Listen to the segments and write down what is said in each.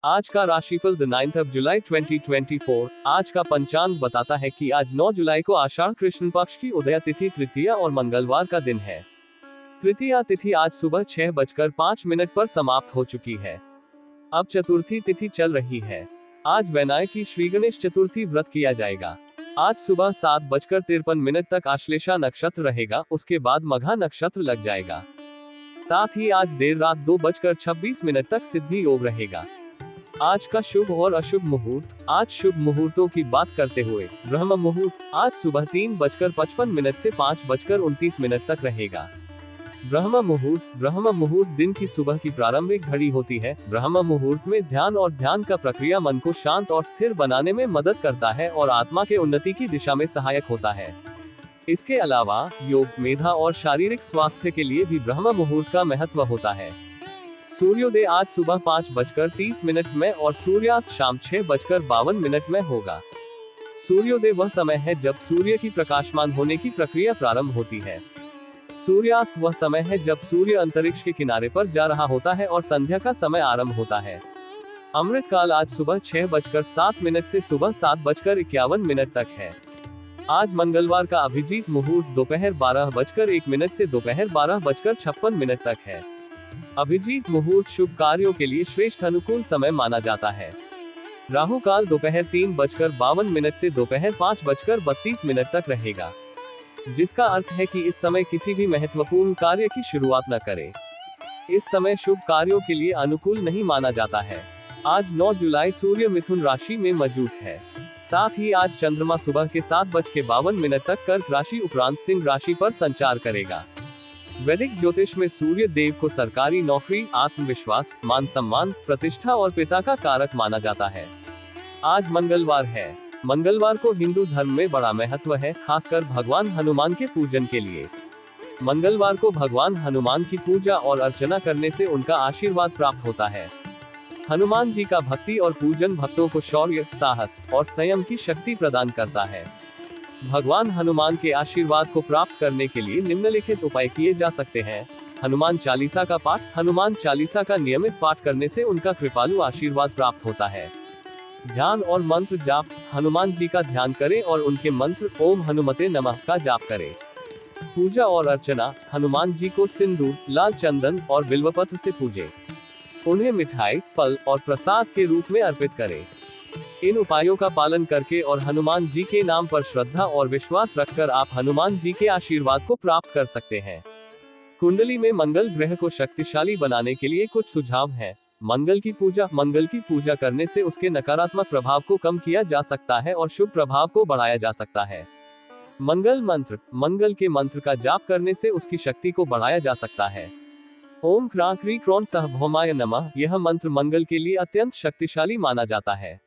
आज का राशिफल द 9th जुलाई 2024। आज का पंचांग बताता है कि आज 9 जुलाई को आषाढ़ कृष्ण पक्ष की उदया तिथि तृतीया और मंगलवार का दिन है। तृतीया तिथि आज सुबह 6:05 पर समाप्त हो चुकी है। अब चतुर्थी तिथि चल रही है। आज वैनायकी श्री गणेश चतुर्थी व्रत किया जाएगा। आज सुबह 7:53 तक आश्लेषा नक्षत्र रहेगा, उसके बाद मघा नक्षत्र लग जाएगा। साथ ही आज देर रात 2:26 तक सिद्धि योग रहेगा। आज का शुभ और अशुभ मुहूर्त। आज शुभ मुहूर्तों की बात करते हुए ब्रह्म मुहूर्त आज सुबह 3:55 से 5:29 तक रहेगा। ब्रह्म मुहूर्त दिन की सुबह की प्रारंभिक घड़ी होती है। ब्रह्म मुहूर्त में ध्यान और ध्यान का प्रक्रिया मन को शांत और स्थिर बनाने में मदद करता है और आत्मा के उन्नति की दिशा में सहायक होता है। इसके अलावा योग, मेधा और शारीरिक स्वास्थ्य के लिए भी ब्रह्म मुहूर्त का महत्व होता है। सूर्योदय आज सुबह 5:30 में और सूर्यास्त शाम 6:52 में होगा। सूर्योदय वह समय है जब सूर्य की प्रकाशमान होने की प्रक्रिया प्रारंभ होती है। सूर्यास्त वह समय है जब सूर्य अंतरिक्ष के किनारे पर जा रहा होता है और संध्या का समय आरंभ होता है। अमृत काल आज सुबह 6:07 से सुबह 7:51 तक है। आज मंगलवार का अभिजीत मुहूर्त दोपहर 12:01 से दोपहर 12:56 तक है। अभिजीत मुहूर्त शुभ कार्यों के लिए श्रेष्ठ अनुकूल समय माना जाता है। राहु काल दोपहर 3:52 से दोपहर 5:32 तक रहेगा, जिसका अर्थ है कि इस समय किसी भी महत्वपूर्ण कार्य की शुरुआत न करें। इस समय शुभ कार्यों के लिए अनुकूल नहीं माना जाता है। आज 9 जुलाई सूर्य मिथुन राशि में मौजूद है। साथ ही आज चंद्रमा सुबह के 7:52 तक कर्क राशि उपरांत सिंह राशि पर संचार करेगा। वैदिक ज्योतिष में सूर्य देव को सरकारी नौकरी, आत्मविश्वास, मान सम्मान, प्रतिष्ठा और पिता का कारक माना जाता है। आज मंगलवार है। मंगलवार को हिंदू धर्म में बड़ा महत्व है, खासकर भगवान हनुमान के पूजन के लिए। मंगलवार को भगवान हनुमान की पूजा और अर्चना करने से उनका आशीर्वाद प्राप्त होता है। हनुमान जी का भक्ति और पूजन भक्तों को शौर्य, साहस और संयम की शक्ति प्रदान करता है। भगवान हनुमान के आशीर्वाद को प्राप्त करने के लिए निम्नलिखित उपाय किए जा सकते हैं। हनुमान चालीसा का पाठ। हनुमान चालीसा का नियमित पाठ करने से उनका कृपालु आशीर्वाद प्राप्त होता है। ध्यान और मंत्र जाप। हनुमान जी का ध्यान करें और उनके मंत्र ओम हनुमते नमः का जाप करें। पूजा और अर्चना। हनुमान जी को सिंदूर, लाल चंदन और बिल्वपत्र से पूजें। उन्हें मिठाई, फल और प्रसाद के रूप में अर्पित करें। इन उपायों का पालन करके और हनुमान जी के नाम पर श्रद्धा और विश्वास रखकर आप हनुमान जी के आशीर्वाद को प्राप्त कर सकते हैं। कुंडली में मंगल ग्रह को शक्तिशाली बनाने के लिए कुछ सुझाव हैं। मंगल की पूजा करने से उसके नकारात्मक प्रभाव को कम किया जा सकता है और शुभ प्रभाव को बढ़ाया जा सकता है। मंगल मंत्र। मंगल के मंत्र का जाप करने से उसकी शक्ति को बढ़ाया जा सकता है। ओम क्रां क्री क्रोन सह भौमाय नमः, यह मंत्र मंगल के लिए अत्यंत शक्तिशाली माना जाता है।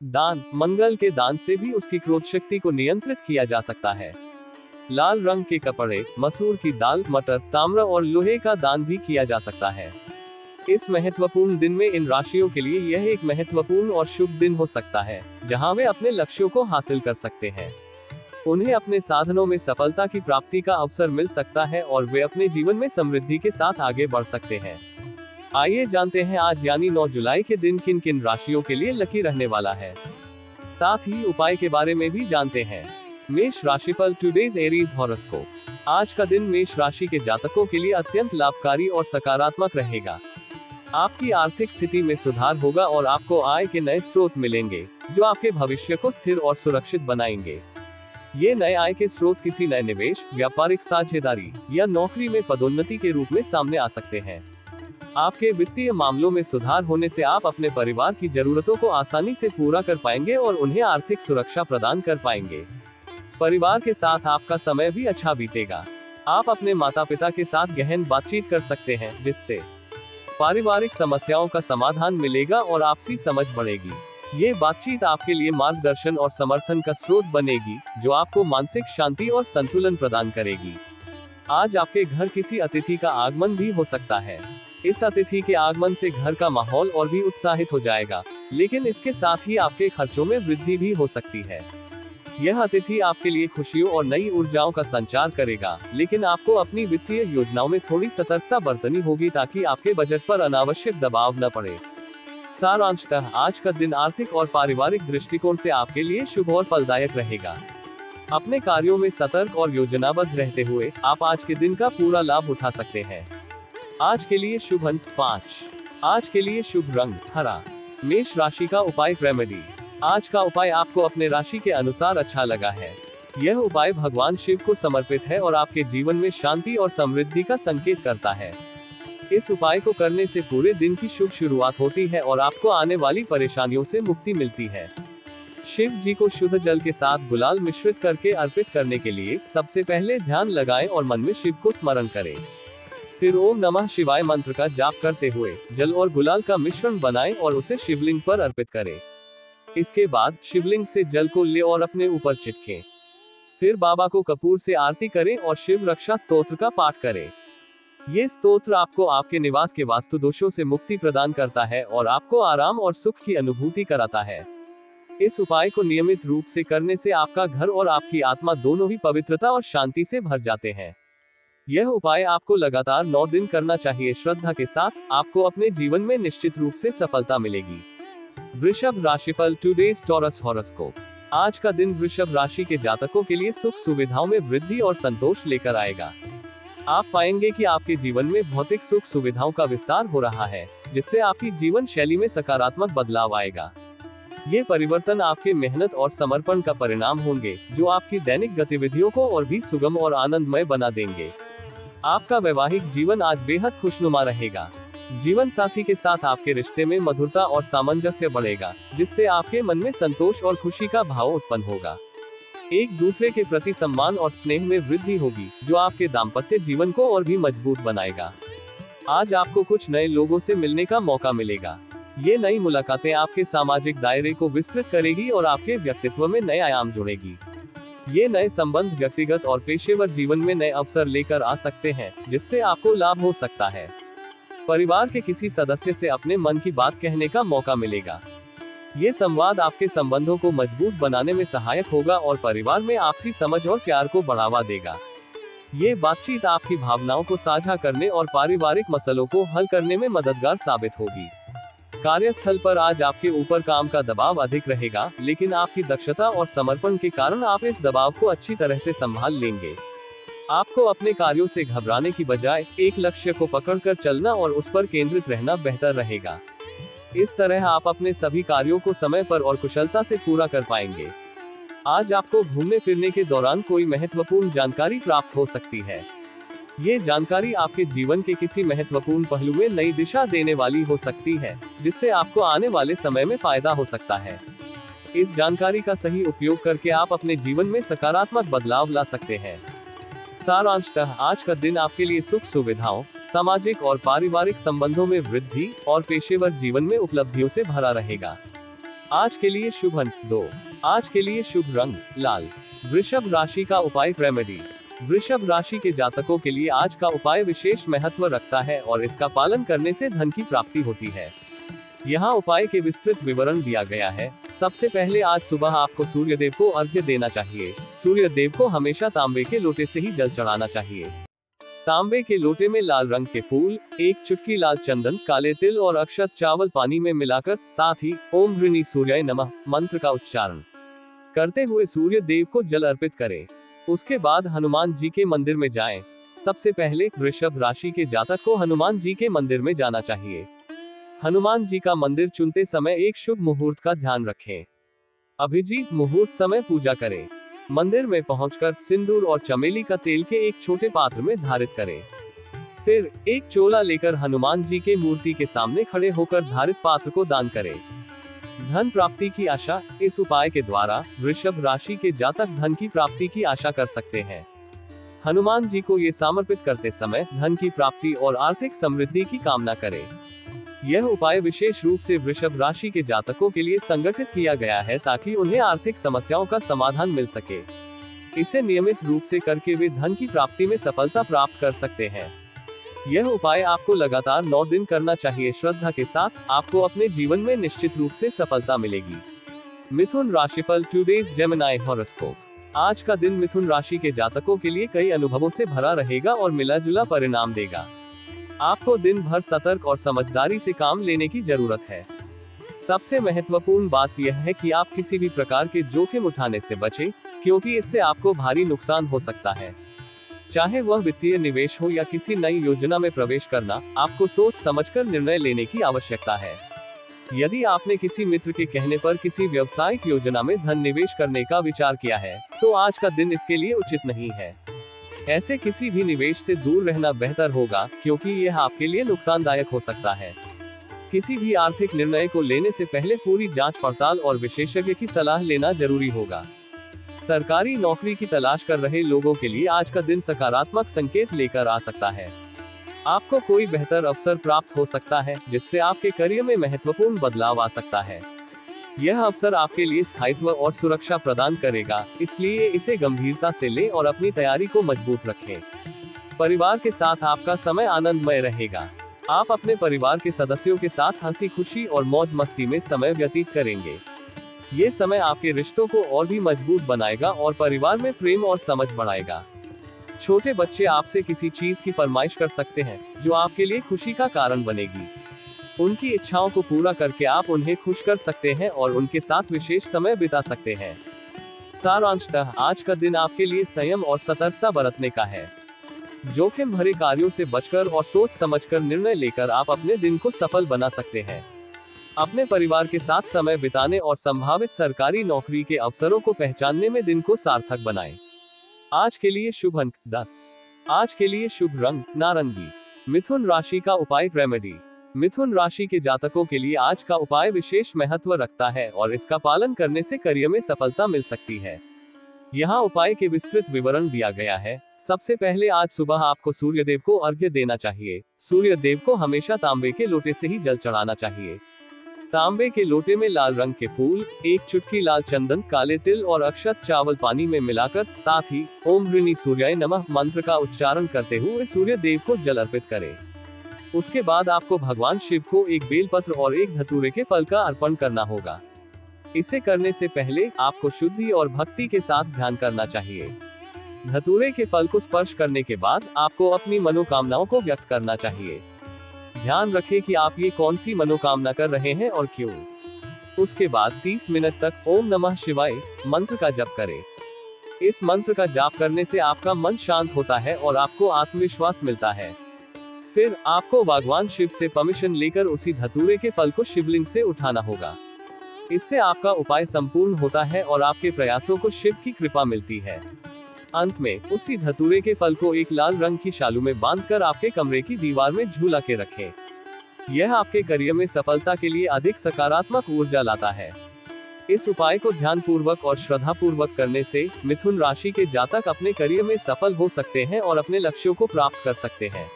दान। मंगल के दान से भी उसकी क्रोध शक्ति को नियंत्रित किया जा सकता है। लाल रंग के कपड़े, मसूर की दाल, मटर, ताम्र और लोहे का दान भी किया जा सकता है। इस महत्वपूर्ण दिन में इन राशियों के लिए यह एक महत्वपूर्ण और शुभ दिन हो सकता है, जहां वे अपने लक्ष्यों को हासिल कर सकते हैं। उन्हें अपने साधनों में सफलता की प्राप्ति का अवसर मिल सकता है और वे अपने जीवन में समृद्धि के साथ आगे बढ़ सकते हैं। आइए जानते हैं आज यानी 9 जुलाई के दिन किन किन राशियों के लिए लकी रहने वाला है। साथ ही उपाय के बारे में भी जानते हैं। मेष राशिफल। Today's Aries horoscope. आज का दिन मेष राशि के जातकों के लिए अत्यंत लाभकारी और सकारात्मक रहेगा। आपकी आर्थिक स्थिति में सुधार होगा और आपको आय के नए स्रोत मिलेंगे, जो आपके भविष्य को स्थिर और सुरक्षित बनाएंगे। ये नए आय के स्रोत किसी नए निवेश, व्यापारिक साझेदारी या नौकरी में पदोन्नति के रूप में सामने आ सकते हैं। आपके वित्तीय मामलों में सुधार होने से आप अपने परिवार की जरूरतों को आसानी से पूरा कर पाएंगे और उन्हें आर्थिक सुरक्षा प्रदान कर पाएंगे। परिवार के साथ आपका समय भी अच्छा बीतेगा। आप अपने माता पिता के साथ गहन बातचीत कर सकते हैं, जिससे पारिवारिक समस्याओं का समाधान मिलेगा और आपसी समझ बढ़ेगी। ये बातचीत आपके लिए मार्गदर्शन और समर्थन का स्रोत बनेगी, जो आपको मानसिक शांति और संतुलन प्रदान करेगी। आज आपके घर किसी अतिथि का आगमन भी हो सकता है। इस अतिथि के आगमन से घर का माहौल और भी उत्साहित हो जाएगा, लेकिन इसके साथ ही आपके खर्चों में वृद्धि भी हो सकती है। यह अतिथि आपके लिए खुशियों और नई ऊर्जाओं का संचार करेगा, लेकिन आपको अपनी वित्तीय योजनाओं में थोड़ी सतर्कता बरतनी होगी ताकि आपके बजट पर अनावश्यक दबाव न पड़े। सारांशतः आज का दिन आर्थिक और पारिवारिक दृष्टिकोण से आपके लिए शुभ और फलदायक रहेगा। अपने कार्यों में सतर्क और योजनाबद्ध रहते हुए आप आज के दिन का पूरा लाभ उठा सकते हैं। आज के लिए शुभ अंक 5। आज के लिए शुभ रंग हरा। मेष राशि का उपाय रेमेडी। आज का उपाय आपको अपने राशि के अनुसार अच्छा लगा है। यह उपाय भगवान शिव को समर्पित है और आपके जीवन में शांति और समृद्धि का संकेत करता है। इस उपाय को करने से पूरे दिन की शुभ शुरुआत होती है और आपको आने वाली परेशानियों से मुक्ति मिलती है। शिव जी को शुद्ध जल के साथ गुलाल मिश्रित करके अर्पित करने के लिए सबसे पहले ध्यान लगाएं और मन में शिव को स्मरण करें। फिर ओम नमः शिवाय मंत्र का जाप करते हुए जल और गुलाल का मिश्रण बनाएं और उसे शिवलिंग पर अर्पित करें। इसके बाद शिवलिंग से जल को ले और अपने ऊपर चिपकें। फिर बाबा को कपूर से आरती करें और शिव रक्षा स्तोत्र का पाठ करें। ये स्तोत्र आपको आपके निवास के वास्तु दोषों से मुक्ति प्रदान करता है और आपको आराम और सुख की अनुभूति कराता है। इस उपाय को नियमित रूप से करने से आपका घर और आपकी आत्मा दोनों ही पवित्रता और शांति से भर जाते हैं। यह उपाय आपको लगातार 9 दिन करना चाहिए। श्रद्धा के साथ आपको अपने जीवन में निश्चित रूप से सफलता मिलेगी। वृषभ राशिफल टुडेज टॉरस हॉरोस्कोप। आज का दिन वृषभ राशि के जातकों के लिए सुख सुविधाओं में वृद्धि और संतोष लेकर आएगा। आप पाएंगे कि आपके जीवन में भौतिक सुख सुविधाओं का विस्तार हो रहा है, जिससे आपकी जीवन शैली में सकारात्मक बदलाव आएगा। ये परिवर्तन आपके मेहनत और समर्पण का परिणाम होंगे, जो आपकी दैनिक गतिविधियों को और भी सुगम और आनंदमय बना देंगे। आपका वैवाहिक जीवन आज बेहद खुशनुमा रहेगा। जीवन साथी के साथ आपके रिश्ते में मधुरता और सामंजस्य बढ़ेगा, जिससे आपके मन में संतोष और खुशी का भाव उत्पन्न होगा। एक दूसरे के प्रति सम्मान और स्नेह में वृद्धि होगी, जो आपके दाम्पत्य जीवन को और भी मजबूत बनाएगा। आज आपको कुछ नए लोगों से मिलने का मौका मिलेगा। ये नई मुलाकातें आपके सामाजिक दायरे को विस्तृत करेगी और आपके व्यक्तित्व में नए आयाम जोड़ेगी। ये नए संबंध व्यक्तिगत और पेशेवर जीवन में नए अवसर लेकर आ सकते हैं, जिससे आपको लाभ हो सकता है। परिवार के किसी सदस्य से अपने मन की बात कहने का मौका मिलेगा। ये संवाद आपके संबंधों को मजबूत बनाने में सहायक होगा और परिवार में आपसी समझ और प्यार को बढ़ावा देगा। ये बातचीत आपकी भावनाओं को साझा करने और पारिवारिक मसलों को हल करने में मददगार साबित होगी। कार्यस्थल पर आज आपके ऊपर काम का दबाव अधिक रहेगा, लेकिन आपकी दक्षता और समर्पण के कारण आप इस दबाव को अच्छी तरह से संभाल लेंगे। आपको अपने कार्यों से घबराने की बजाय एक लक्ष्य को पकड़कर चलना और उस पर केंद्रित रहना बेहतर रहेगा। इस तरह आप अपने सभी कार्यों को समय पर और कुशलता से पूरा कर पाएंगे। आज आपको घूमने फिरने के दौरान कोई महत्वपूर्ण जानकारी प्राप्त हो सकती है। ये जानकारी आपके जीवन के किसी महत्वपूर्ण पहलू में नई दिशा देने वाली हो सकती है, जिससे आपको आने वाले समय में फायदा हो सकता है। इस जानकारी का सही उपयोग करके आप अपने जीवन में सकारात्मक बदलाव ला सकते हैं। सारांशतः आज का दिन आपके लिए सुख सुविधाओं, सामाजिक और पारिवारिक संबंधों में वृद्धि और पेशेवर जीवन में उपलब्धियों से भरा रहेगा। आज के लिए शुभ अंक 2। आज के लिए शुभ रंग लाल। वृषभ राशि का उपाय रेमेडी। वृषभ राशि के जातकों के लिए आज का उपाय विशेष महत्व रखता है और इसका पालन करने से धन की प्राप्ति होती है। यहाँ उपाय के विस्तृत विवरण दिया गया है। सबसे पहले आज सुबह आपको सूर्य देव को अर्घ्य देना चाहिए। सूर्य देव को हमेशा तांबे के लोटे से ही जल चढ़ाना चाहिए। तांबे के लोटे में लाल रंग के फूल, एक चुटकी लाल चंदन, काले तिल और अक्षत चावल पानी में मिलाकर, साथ ही ओम ह्रीनि सूर्याय नमः मंत्र का उच्चारण करते हुए सूर्य देव को जल अर्पित करें। उसके बाद हनुमान जी के मंदिर में जाएं। सबसे पहले वृषभ राशि के जातक को हनुमान जी के मंदिर में जाना चाहिए। हनुमान जी का मंदिर चुनते समय एक शुभ मुहूर्त का ध्यान रखें। अभिजीत मुहूर्त समय पूजा करें। मंदिर में पहुंचकर सिंदूर और चमेली का तेल के एक छोटे पात्र में धारित करें। फिर एक चोला लेकर हनुमान जी के मूर्ति के सामने खड़े होकर धारित पात्र को दान करें। धन प्राप्ति की आशा। इस उपाय के द्वारा वृषभ राशि के जातक धन की प्राप्ति की आशा कर सकते हैं। हनुमान जी को ये समर्पित करते समय धन की प्राप्ति और आर्थिक समृद्धि की कामना करें। यह उपाय विशेष रूप से वृषभ राशि के जातकों के लिए संगठित किया गया है, ताकि उन्हें आर्थिक समस्याओं का समाधान मिल सके। इसे नियमित रूप से करके वे धन की प्राप्ति में सफलता प्राप्त कर सकते हैं। यह उपाय आपको लगातार 9 दिन करना चाहिए। श्रद्धा के साथ आपको अपने जीवन में निश्चित रूप से सफलता मिलेगी। मिथुन राशिफल टुडेज जेमिनी हॉरोस्कोप। आज का दिन मिथुन राशि के जातकों के लिए कई अनुभवों से भरा रहेगा और मिला जुला परिणाम देगा। आपको दिन भर सतर्क और समझदारी से काम लेने की जरूरत है। सबसे महत्वपूर्ण बात यह है कि आप किसी भी प्रकार के जोखिम उठाने से बचें, क्योंकि इससे आपको भारी नुकसान हो सकता है। चाहे वह वित्तीय निवेश हो या किसी नई योजना में प्रवेश करना, आपको सोच समझकर निर्णय लेने की आवश्यकता है। यदि आपने किसी मित्र के कहने पर किसी व्यावसायिक योजना में धन निवेश करने का विचार किया है, तो आज का दिन इसके लिए उचित नहीं है। ऐसे किसी भी निवेश से दूर रहना बेहतर होगा, क्योंकि यह आपके लिए नुकसानदायक हो सकता है। किसी भी आर्थिक निर्णय को लेने से पहले पूरी जांच पड़ताल और विशेषज्ञ की सलाह लेना जरूरी होगा। सरकारी नौकरी की तलाश कर रहे लोगों के लिए आज का दिन सकारात्मक संकेत लेकर आ सकता है। आपको कोई बेहतर अवसर प्राप्त हो सकता है, जिससे आपके करियर में महत्वपूर्ण बदलाव आ सकता है। यह अवसर आपके लिए स्थायित्व और सुरक्षा प्रदान करेगा, इसलिए इसे गंभीरता से लें और अपनी तैयारी को मजबूत रखें। परिवार के साथ आपका समय आनंदमय रहेगा। आप अपने परिवार के सदस्यों के साथ हंसी खुशी और मौज मस्ती में समय व्यतीत करेंगे। ये समय आपके रिश्तों को और भी मजबूत बनाएगा और परिवार में प्रेम और समझ बढ़ाएगा। छोटे बच्चे आपसे किसी चीज की फरमाइश कर सकते हैं, जो आपके लिए खुशी का कारण बनेगी। उनकी इच्छाओं को पूरा करके आप उन्हें खुश कर सकते हैं और उनके साथ विशेष समय बिता सकते हैं। सारांशतः आज का दिन आपके लिए संयम और सतर्कता बरतने का है। जोखिम भरे कार्यों से बचकर और सोच समझकर निर्णय लेकर आप अपने दिन को सफल बना सकते हैं। अपने परिवार के साथ समय बिताने और संभावित सरकारी नौकरी के अवसरों को पहचानने में दिन को सार्थक बनाएं। आज के लिए शुभ अंक 10। आज के लिए शुभ रंग नारंगी। मिथुन राशि का उपाय रेमेडी। मिथुन राशि के जातकों के लिए आज का उपाय विशेष महत्व रखता है और इसका पालन करने से करियर में सफलता मिल सकती है। यहाँ उपाय के विस्तृत विवरण दिया गया है। सबसे पहले आज सुबह आपको सूर्यदेव को अर्घ्य देना चाहिए। सूर्यदेव को हमेशा तांबे के लोटे से ही जल चढ़ाना चाहिए। तांबे के लोटे में लाल रंग के फूल, एक चुटकी लाल चंदन, काले तिल और अक्षत चावल पानी में मिलाकर, साथ ही ओम ह्रीनि सूर्याय नमः मंत्र का उच्चारण करते हुए सूर्य देव को जल अर्पित करें। उसके बाद आपको भगवान शिव को एक बेलपत्र और एक धतूरे के फल का अर्पण करना होगा। इसे करने से पहले आपको शुद्धि और भक्ति के साथ ध्यान करना चाहिए। धतूरे के फल को स्पर्श करने के बाद आपको अपनी मनोकामनाओं को व्यक्त करना चाहिए। ध्यान रखें कि आप ये कौन सी मनोकामना कर रहे हैं और क्यों। उसके बाद 30 मिनट तक ओम नमः शिवाय मंत्र का जप करें। इस मंत्र का जाप करने से आपका मन शांत होता है और आपको आत्मविश्वास मिलता है। फिर आपको भगवान शिव से परमिशन लेकर उसी धतूरे के फल को शिवलिंग से उठाना होगा। इससे आपका उपाय संपूर्ण होता है और आपके प्रयासों को शिव की कृपा मिलती है। अंत में उसी धतूरे के फल को एक लाल रंग की शालू में बांधकर आपके कमरे की दीवार में झूला के रखें। यह आपके करियर में सफलता के लिए अधिक सकारात्मक ऊर्जा लाता है। इस उपाय को ध्यानपूर्वक और श्रद्धापूर्वक करने से मिथुन राशि के जातक अपने करियर में सफल हो सकते हैं और अपने लक्ष्यों को प्राप्त कर सकते हैं।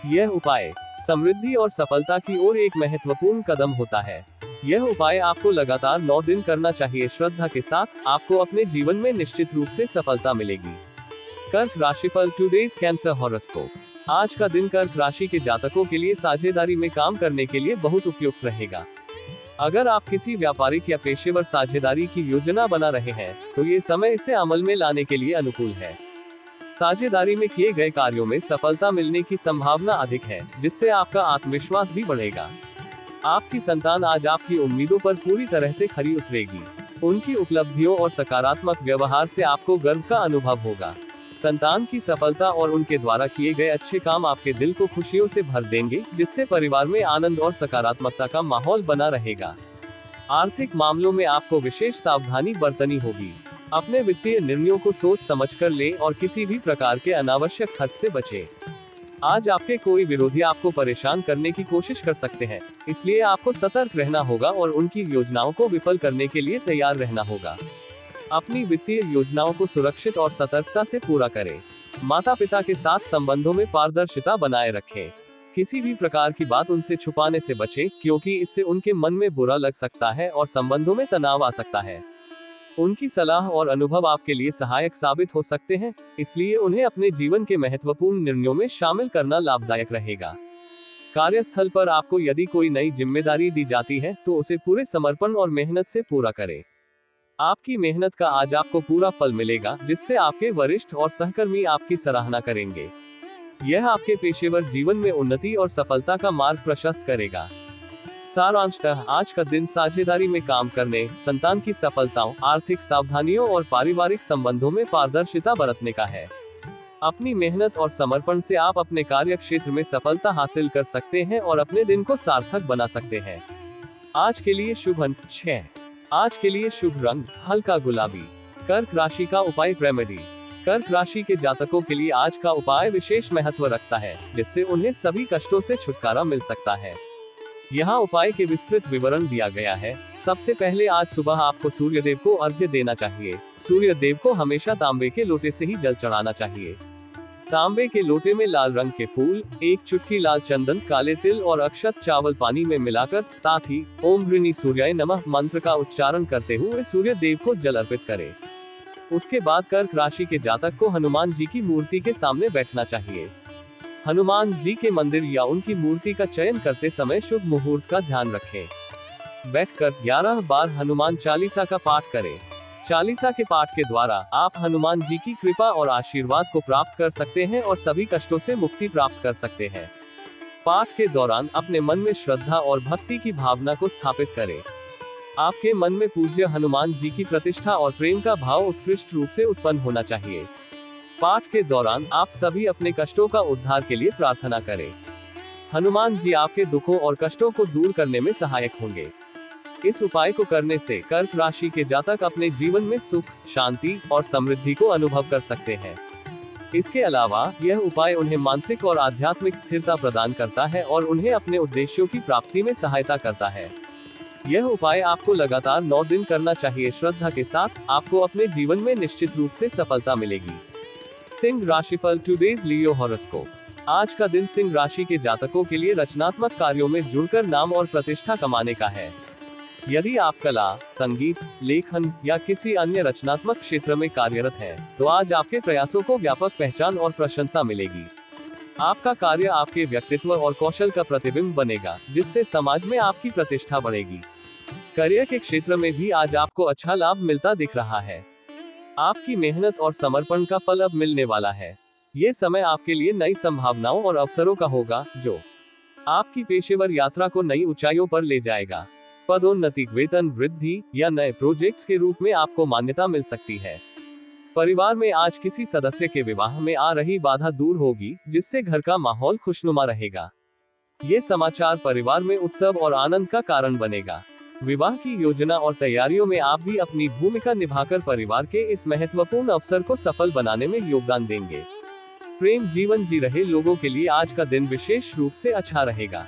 यह उपाय समृद्धि और सफलता की ओर एक महत्वपूर्ण कदम होता है। यह उपाय आपको लगातार 9 दिन करना चाहिए। श्रद्धा के साथ आपको अपने जीवन में निश्चित रूप से सफलता मिलेगी। कर्क राशिफल टुडेज कैंसर हॉरोस्कोप। आज का दिन कर्क राशि के जातकों के लिए साझेदारी में काम करने के लिए बहुत उपयुक्त रहेगा। अगर आप किसी व्यापारिक या पेशेवर साझेदारी की योजना बना रहे हैं, तो ये समय इसे अमल में लाने के लिए अनुकूल है। साझेदारी में किए गए कार्यों में सफलता मिलने की संभावना अधिक है, जिससे आपका आत्मविश्वास भी बढ़ेगा। आपकी संतान आज आपकी उम्मीदों पर पूरी तरह से खरी उतरेगी। उनकी उपलब्धियों और सकारात्मक व्यवहार से आपको गर्व का अनुभव होगा। संतान की सफलता और उनके द्वारा किए गए अच्छे काम आपके दिल को खुशियों से भर देंगे, जिससे परिवार में आनंद और सकारात्मकता का माहौल बना रहेगा। आर्थिक मामलों में आपको विशेष सावधानी बरतनी होगी। अपने वित्तीय निर्णयों को सोच समझकर लें और किसी भी प्रकार के अनावश्यक खर्च से बचें। आज आपके कोई विरोधी आपको परेशान करने की कोशिश कर सकते हैं, इसलिए आपको सतर्क रहना होगा और उनकी योजनाओं को विफल करने के लिए तैयार रहना होगा। अपनी वित्तीय योजनाओं को सुरक्षित और सतर्कता से पूरा करें। माता पिता के साथ संबंधों में पारदर्शिता बनाए रखें। किसी भी प्रकार की बात उनसे छुपाने से बचें, क्योंकि इससे उनके मन में बुरा लग सकता है और संबंधों में तनाव आ सकता है। उनकी सलाह और अनुभव आपके लिए सहायक साबित हो सकते हैं, इसलिए उन्हें अपने जीवन के महत्वपूर्ण निर्णयों में शामिल करना लाभदायक रहेगा। कार्यस्थल पर आपको यदि कोई नई जिम्मेदारी दी जाती है, तो उसे पूरे समर्पण और मेहनत से पूरा करें। आपकी मेहनत का आज आपको पूरा फल मिलेगा, जिससे आपके वरिष्ठ और सहकर्मी आपकी सराहना करेंगे। यह आपके पेशेवर जीवन में उन्नति और सफलता का मार्ग प्रशस्त करेगा। सारांशतः आज का दिन साझेदारी में काम करने, संतान की सफलताओं, आर्थिक सावधानियों और पारिवारिक संबंधों में पारदर्शिता बरतने का है। अपनी मेहनत और समर्पण से आप अपने कार्य क्षेत्र में सफलता हासिल कर सकते हैं और अपने दिन को सार्थक बना सकते हैं। आज के लिए शुभ अंक 6। आज के लिए शुभ रंग हल्का गुलाबी। कर्क राशि का उपाय रेमेडी। कर्क राशि के जातकों के लिए आज का उपाय विशेष महत्व रखता है, जिससे उन्हें सभी कष्टों से छुटकारा मिल सकता है। यहाँ उपाय के विस्तृत विवरण दिया गया है। सबसे पहले आज सुबह आपको सूर्य देव को अर्घ्य देना चाहिए। सूर्य देव को हमेशा तांबे के लोटे से ही जल चढ़ाना चाहिए। तांबे के लोटे में लाल रंग के फूल, एक चुटकी लाल चंदन, काले तिल और अक्षत चावल पानी में मिलाकर, साथ ही ओम ह्रीनि सूर्याय नमः मंत्र का उच्चारण करते हुए सूर्य देव को जल अर्पित करें। उसके बाद कर्क राशि के जातक को हनुमान जी की मूर्ति के सामने बैठना चाहिए। हनुमान जी के मंदिर या उनकी मूर्ति का चयन करते समय शुभ मुहूर्त का ध्यान रखें। बैठकर 11 बार हनुमान चालीसा का पाठ करें। चालीसा के पाठ के द्वारा आप हनुमान जी की कृपा और आशीर्वाद को प्राप्त कर सकते हैं और सभी कष्टों से मुक्ति प्राप्त कर सकते हैं। पाठ के दौरान अपने मन में श्रद्धा और भक्ति की भावना को स्थापित करें। आपके मन में पूज्य हनुमान जी की प्रतिष्ठा और प्रेम का भाव उत्कृष्ट रूप से उत्पन्न होना चाहिए। पाठ के दौरान आप सभी अपने कष्टों का उद्धार के लिए प्रार्थना करें। हनुमान जी आपके दुखों और कष्टों को दूर करने में सहायक होंगे। इस उपाय को करने से कर्क राशि के जातक अपने जीवन में सुख, शांति और समृद्धि को अनुभव कर सकते हैं। इसके अलावा यह उपाय उन्हें मानसिक और आध्यात्मिक स्थिरता प्रदान करता है और उन्हें अपने उद्देश्यों की प्राप्ति में सहायता करता है। यह उपाय आपको लगातार 9 दिन करना चाहिए। श्रद्धा के साथ आपको अपने जीवन में निश्चित रूप से सफलता मिलेगी। सिंह राशिफल टुडेज लियो हॉरोस्कोप। आज का दिन सिंह राशि के जातकों के लिए रचनात्मक कार्यों में जुड़कर नाम और प्रतिष्ठा कमाने का है। यदि आप कला, संगीत, लेखन या किसी अन्य रचनात्मक क्षेत्र में कार्यरत हैं, तो आज आपके प्रयासों को व्यापक पहचान और प्रशंसा मिलेगी। आपका कार्य आपके व्यक्तित्व और कौशल का प्रतिबिंब बनेगा, जिससे समाज में आपकी प्रतिष्ठा बढ़ेगी। करियर के क्षेत्र में भी आज आपको अच्छा लाभ मिलता दिख रहा है। आपकी मेहनत और समर्पण का फल अब मिलने वाला है। ये समय आपके लिए नई संभावनाओं और अवसरों का होगा, जो आपकी पेशेवर यात्रा को नई ऊंचाइयों पर ले जाएगा। पदोन्नति, वेतन वृद्धि या नए प्रोजेक्ट्स के रूप में आपको मान्यता मिल सकती है। परिवार में आज किसी सदस्य के विवाह में आ रही बाधा दूर होगी, जिससे घर का माहौल खुशनुमा रहेगा। ये समाचार परिवार में उत्सव और आनंद का कारण बनेगा। विवाह की योजना और तैयारियों में आप भी अपनी भूमिका निभाकर परिवार के इस महत्वपूर्ण अवसर को सफल बनाने में योगदान देंगे। प्रेम जीवन जी रहे लोगों के लिए आज का दिन विशेष रूप से अच्छा रहेगा।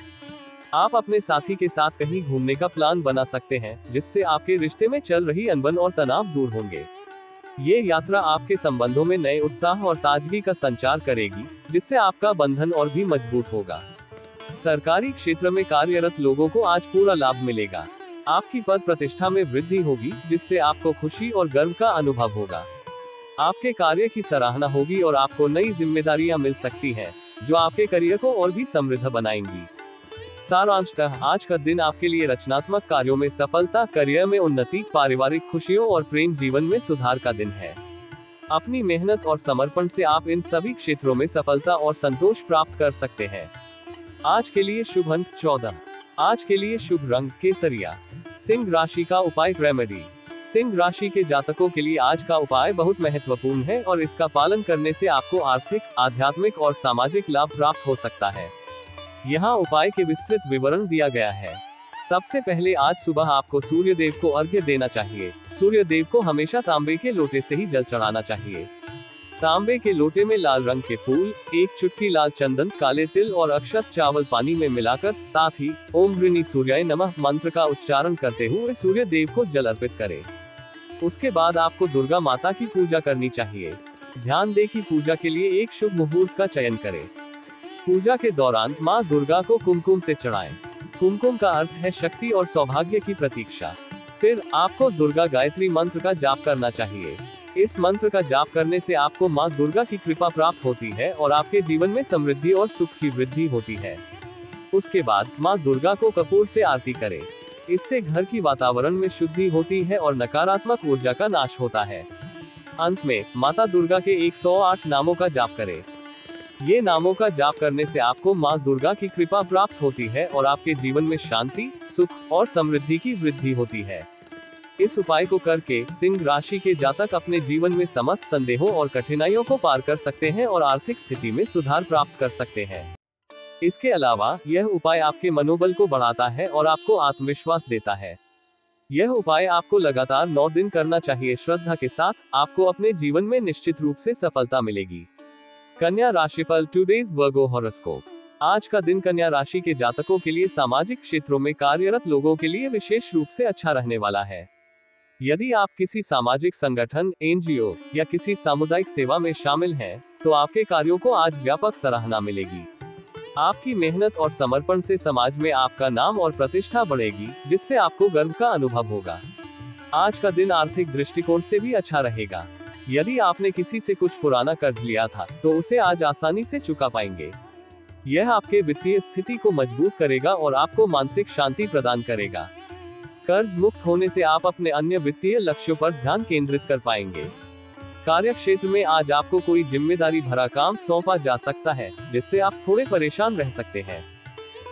आप अपने साथी के साथ कहीं घूमने का प्लान बना सकते हैं, जिससे आपके रिश्ते में चल रही अनबन और तनाव दूर होंगे। ये यात्रा आपके संबंधों में नए उत्साह और ताजगी का संचार करेगी, जिससे आपका बंधन और भी मजबूत होगा। सरकारी क्षेत्र में कार्यरत लोगों को आज पूरा लाभ मिलेगा। आपकी पद प्रतिष्ठा में वृद्धि होगी, जिससे आपको खुशी और गर्व का अनुभव होगा। आपके कार्य की सराहना होगी और आपको नई जिम्मेदारियां मिल सकती हैं, जो आपके करियर को और भी समृद्ध बनाएंगी। सारांशतः आज का दिन आपके लिए रचनात्मक कार्यों में सफलता, करियर में उन्नति, पारिवारिक खुशियों और प्रेम जीवन में सुधार का दिन है। अपनी मेहनत और समर्पण से आप इन सभी क्षेत्रों में सफलता और संतोष प्राप्त कर सकते हैं। आज के लिए शुभ अंक 14। आज के लिए शुभ रंग केसरिया। सिंह राशि का उपाय रेमेडी। सिंह राशि के जातकों के लिए आज का उपाय बहुत महत्वपूर्ण है और इसका पालन करने से आपको आर्थिक, आध्यात्मिक और सामाजिक लाभ प्राप्त हो सकता है। यहाँ उपाय के विस्तृत विवरण दिया गया है। सबसे पहले आज सुबह आपको सूर्य देव को अर्घ्य देना चाहिए। सूर्य देव को हमेशा तांबे के लोटे से ही जल चढ़ाना चाहिए। तांबे के लोटे में लाल रंग के फूल, एक चुटकी लाल चंदन, काले तिल और अक्षत चावल पानी में मिलाकर, साथ ही ओम ह्रीनि सूर्याय नमः मंत्र का उच्चारण करते हुए सूर्य देव को जल अर्पित करें। उसके बाद आपको दुर्गा माता की पूजा करनी चाहिए। ध्यान दें कि पूजा के लिए एक शुभ मुहूर्त का चयन करें। पूजा के दौरान माँ दुर्गा को कुमकुम से चढ़ाएं। कुमकुम का अर्थ है शक्ति और सौभाग्य की प्रतीक्षा। फिर आपको दुर्गा गायत्री मंत्र का जाप करना चाहिए। इस मंत्र का जाप करने से आपको माँ दुर्गा की कृपा प्राप्त होती है और आपके जीवन में समृद्धि और सुख की वृद्धि होती है। उसके बाद माँ दुर्गा को कपूर से आरती करें। इससे घर की वातावरण में शुद्धि होती है और नकारात्मक ऊर्जा का नाश होता है। अंत में माता दुर्गा के 108 नामों का जाप करें। ये नामों का जाप करने से आपको माँ दुर्गा की कृपा प्राप्त होती है और आपके जीवन में शांति, सुख और समृद्धि की वृद्धि होती है। इस उपाय को करके सिंह राशि के जातक अपने जीवन में समस्त संदेहों और कठिनाइयों को पार कर सकते हैं और आर्थिक स्थिति में सुधार प्राप्त कर सकते हैं। इसके अलावा यह उपाय आपके मनोबल को बढ़ाता है और आपको आत्मविश्वास देता है। यह उपाय आपको लगातार 9 दिन करना चाहिए। श्रद्धा के साथ आपको अपने जीवन में निश्चित रूप से सफलता मिलेगी। कन्या राशिफल टुडेज वर्गो हॉरोस्कोप। आज का दिन कन्या राशि के जातकों के लिए सामाजिक क्षेत्रों में कार्यरत लोगों के लिए विशेष रूप से अच्छा रहने वाला है। यदि आप किसी सामाजिक संगठन, एनजीओ या किसी सामुदायिक सेवा में शामिल हैं, तो आपके कार्यों को आज व्यापक सराहना मिलेगी। आपकी मेहनत और समर्पण से समाज में आपका नाम और प्रतिष्ठा बढ़ेगी, जिससे आपको गर्व का अनुभव होगा। आज का दिन आर्थिक दृष्टिकोण से भी अच्छा रहेगा। यदि आपने किसी से कुछ पुराना कर्ज लिया था, तो उसे आज आसानी से चुका पाएंगे। यह आपके वित्तीय स्थिति को मजबूत करेगा और आपको मानसिक शांति प्रदान करेगा। कर्ज मुक्त होने से आप अपने अन्य वित्तीय लक्ष्यों पर ध्यान केंद्रित कर पाएंगे। कार्य क्षेत्र में आज आपको कोई जिम्मेदारी भरा काम सौंपा जा सकता है, जिससे आप थोड़े परेशान रह सकते हैं।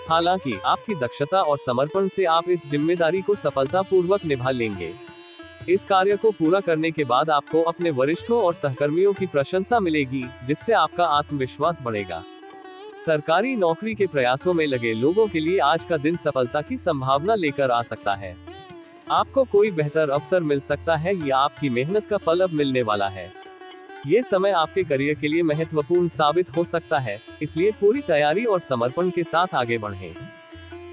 हालांकि आपकी दक्षता और समर्पण से आप इस जिम्मेदारी को सफलतापूर्वक निभा लेंगे। इस कार्य को पूरा करने के बाद आपको अपने वरिष्ठों और सहकर्मियों की प्रशंसा मिलेगी, जिससे आपका आत्मविश्वास बढ़ेगा। सरकारी नौकरी के प्रयासों में लगे लोगों के लिए आज का दिन सफलता की संभावना लेकर आ सकता है। आपको कोई बेहतर अवसर मिल सकता है या आपकी मेहनत का फल अब मिलने वाला है। ये समय आपके करियर के लिए महत्वपूर्ण साबित हो सकता है, इसलिए पूरी तैयारी और समर्पण के साथ आगे बढ़ें।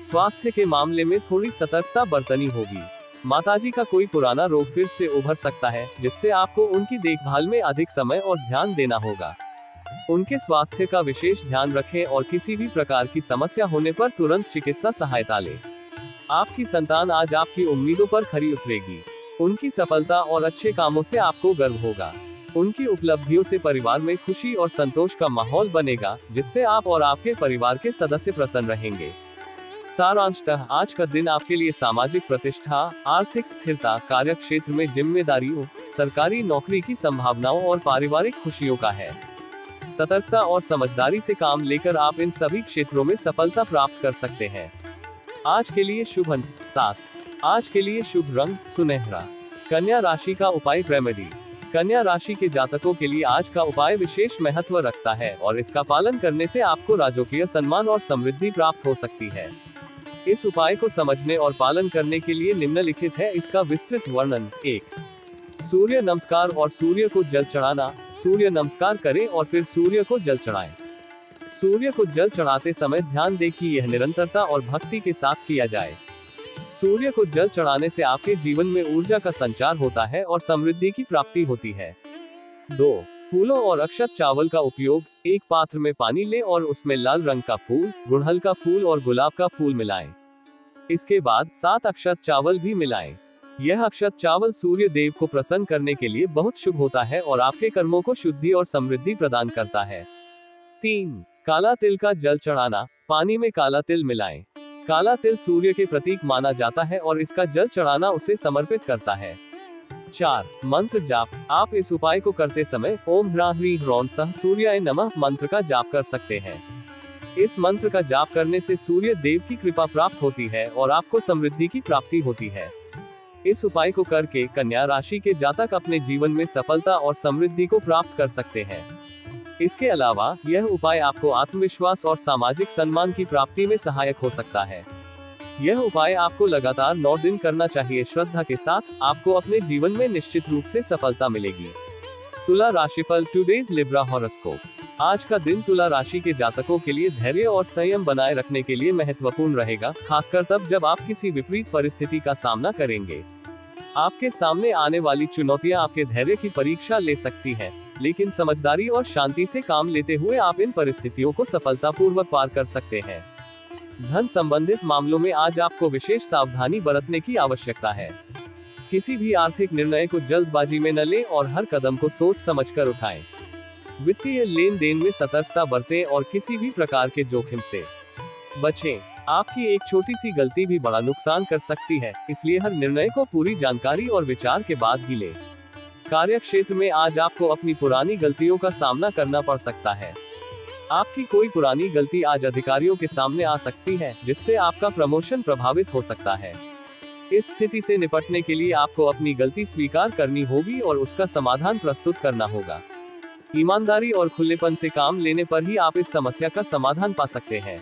स्वास्थ्य के मामले में थोड़ी सतर्कता बरतनी होगी। माताजी का कोई पुराना रोग फिर से उभर सकता है, जिससे आपको उनकी देखभाल में अधिक समय और ध्यान देना होगा। उनके स्वास्थ्य का विशेष ध्यान रखें और किसी भी प्रकार की समस्या होने पर तुरंत चिकित्सा सहायता लें। आपकी संतान आज आपकी उम्मीदों पर खरी उतरेगी। उनकी सफलता और अच्छे कामों से आपको गर्व होगा। उनकी उपलब्धियों से परिवार में खुशी और संतोष का माहौल बनेगा, जिससे आप और आपके परिवार के सदस्य प्रसन्न रहेंगे। सारांशतः आज का दिन आपके लिए सामाजिक प्रतिष्ठा, आर्थिक स्थिरता, कार्य क्षेत्र में जिम्मेदारियों, सरकारी नौकरी की संभावनाओं और पारिवारिक खुशियों का है। सतर्कता और समझदारी से काम लेकर आप इन सभी क्षेत्रों में सफलता प्राप्त कर सकते हैं। आज के लिए शुभ अंक 7। आज के लिए शुभ रंग सुनहरा। कन्या राशि का उपाय रेमेडी। कन्या राशि के जातकों के लिए आज का उपाय विशेष महत्व रखता है और इसका पालन करने से आपको राजकीय सम्मान और समृद्धि प्राप्त हो सकती है। इस उपाय को समझने और पालन करने के लिए निम्नलिखित है इसका विस्तृत वर्णन। 1. सूर्य नमस्कार और सूर्य को जल चढ़ाना। सूर्य नमस्कार करें और फिर सूर्य को जल चढ़ाएं। सूर्य को जल चढ़ाते समय ध्यान दें कि यह निरंतरता और भक्ति के साथ किया जाए। सूर्य को जल चढ़ाने से आपके जीवन में ऊर्जा का संचार होता है और समृद्धि की प्राप्ति होती है। 2. फूलों और अक्षत चावल का उपयोग। एक पात्र में पानी लें और उसमें लाल रंग का फूल, गुड़हल का फूल और गुलाब का फूल मिलाएं। इसके बाद 7 अक्षत चावल भी मिलाएं। यह अक्षत चावल सूर्य देव को प्रसन्न करने के लिए बहुत शुभ होता है और आपके कर्मों को शुद्धि और समृद्धि प्रदान करता है। 3. काला तिल का जल चढ़ाना। पानी में काला तिल मिलाएं। काला तिल सूर्य के प्रतीक माना जाता है और इसका जल चढ़ाना उसे समर्पित करता है। 4. मंत्र जाप। आप इस उपाय को करते समय ओम ह्रां ह्रीं ह्रौं सः सूर्याय नमः मंत्र का जाप कर सकते हैं। इस मंत्र का जाप करने से सूर्य देव की कृपा प्राप्त होती है और आपको समृद्धि की प्राप्ति होती है। इस उपाय को करके कन्या राशि के जातक अपने जीवन में सफलता और समृद्धि को प्राप्त कर सकते हैं। इसके अलावा यह उपाय आपको आत्मविश्वास और सामाजिक सम्मान की प्राप्ति में सहायक हो सकता है। यह उपाय आपको लगातार 9 दिन करना चाहिए। श्रद्धा के साथ आपको अपने जीवन में निश्चित रूप से सफलता मिलेगी। तुला राशिफल टुडेज लिब्रा हॉरोस्कोप। आज का दिन तुला राशि के जातकों के लिए धैर्य और संयम बनाए रखने के लिए महत्वपूर्ण रहेगा, खासकर तब जब आप किसी विपरीत परिस्थिति का सामना करेंगे। आपके सामने आने वाली चुनौतियां आपके धैर्य की परीक्षा ले सकती हैं, लेकिन समझदारी और शांति से काम लेते हुए आप इन परिस्थितियों को सफलतापूर्वक पार कर सकते हैं। धन संबंधित मामलों में आज आपको विशेष सावधानी बरतने की आवश्यकता है। किसी भी आर्थिक निर्णय को जल्दबाजी में न लें और हर कदम को सोच समझकर उठाएं। वित्तीय लेन देन में सतर्कता बरतें और किसी भी प्रकार के जोखिम से बचें। आपकी एक छोटी सी गलती भी बड़ा नुकसान कर सकती है, इसलिए हर निर्णय को पूरी जानकारी और विचार के बाद ही लें। कार्य क्षेत्र में आज आपको अपनी पुरानी गलतियों का सामना करना पड़ सकता है। आपकी कोई पुरानी गलती आज अधिकारियों के सामने आ सकती है, जिससे आपका प्रमोशन प्रभावित हो सकता है। इस स्थिति से निपटने के लिए आपको अपनी गलती स्वीकार करनी होगी और उसका समाधान प्रस्तुत करना होगा। ईमानदारी और खुलेपन से काम लेने पर ही आप इस समस्या का समाधान पा सकते हैं।